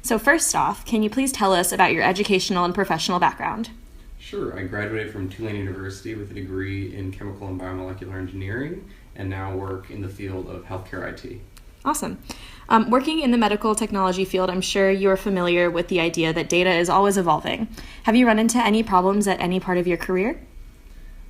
So first off, can you please tell us about your educational and professional background? Sure. I graduated from Tulane University with a degree in chemical and biomolecular engineering and now work in the field of healthcare IT. Awesome. Working in the medical technology field, I'm sure you're familiar with the idea that data is always evolving. Have you run into any problems at any part of your career?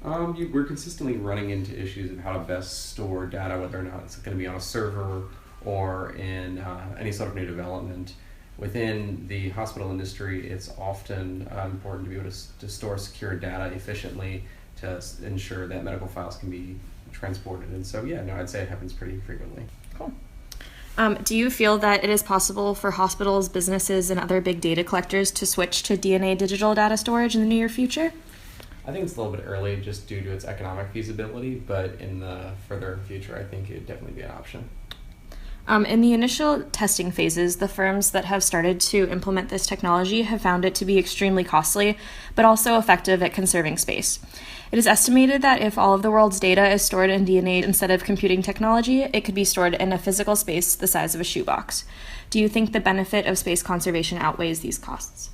We're consistently running into issues of how to best store data, whether or not it's going to be on a server or in any sort of new development. Within the hospital industry, it's often important to be able to store secure data efficiently to ensure that medical files can be transported. And so, I'd say it happens pretty frequently. Cool. Do you feel that it is possible for hospitals, businesses, and other big data collectors to switch to DNA digital data storage in the near future? I think it's a little bit early just due to its economic feasibility, but in the further future, I think it would definitely be an option. In the initial testing phases, the firms that have started to implement this technology have found it to be extremely costly, but also effective at conserving space. It is estimated that if all of the world's data is stored in DNA instead of computing technology, it could be stored in a physical space the size of a shoebox. Do you think the benefit of space conservation outweighs these costs?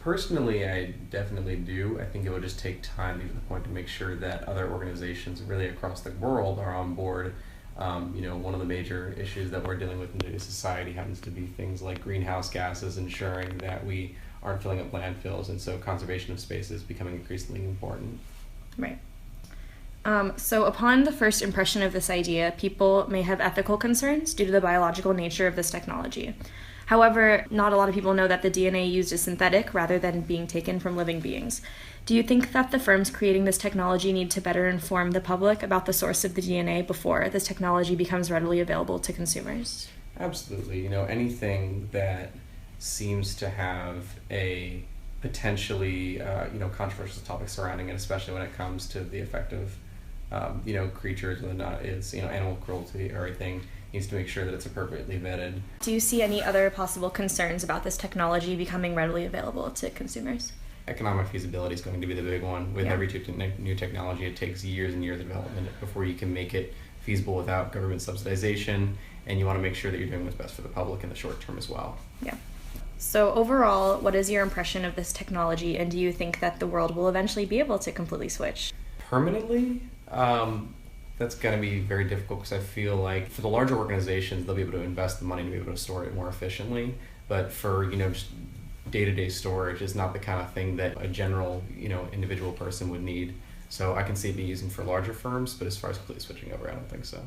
Personally, I definitely do. I think it would just take time to the point to make sure that other organizations really across the world are on board. One of the major issues that we're dealing with in today's society happens to be things like greenhouse gases, ensuring that we aren't filling up landfills, and so conservation of space is becoming increasingly important. Right. So upon the first impression of this idea, people may have ethical concerns due to the biological nature of this technology. However, not a lot of people know that the DNA used is synthetic rather than being taken from living beings. Do you think that the firms creating this technology need to better inform the public about the source of the DNA before this technology becomes readily available to consumers? Absolutely. Anything that seems to have a potentially, controversial topic surrounding it, especially when it comes to the effect of, creatures, whether or not it's, animal cruelty or anything, needs to make sure that it's appropriately vetted. Do you see any other possible concerns about this technology becoming readily available to consumers? Economic feasibility is going to be the big one. With every new technology, it takes years and years of development before you can make it feasible without government subsidization, and you want to make sure that you're doing what's best for the public in the short term as well. Yeah. So overall, what is your impression of this technology, and do you think that the world will eventually be able to completely switch? Permanently? That's going to be very difficult because I feel like for the larger organizations, they'll be able to invest the money to be able to store it more efficiently. But for, just day-to-day storage is not the kind of thing that a general, individual person would need. So I can see it being used for larger firms, but as far as completely switching over, I don't think so.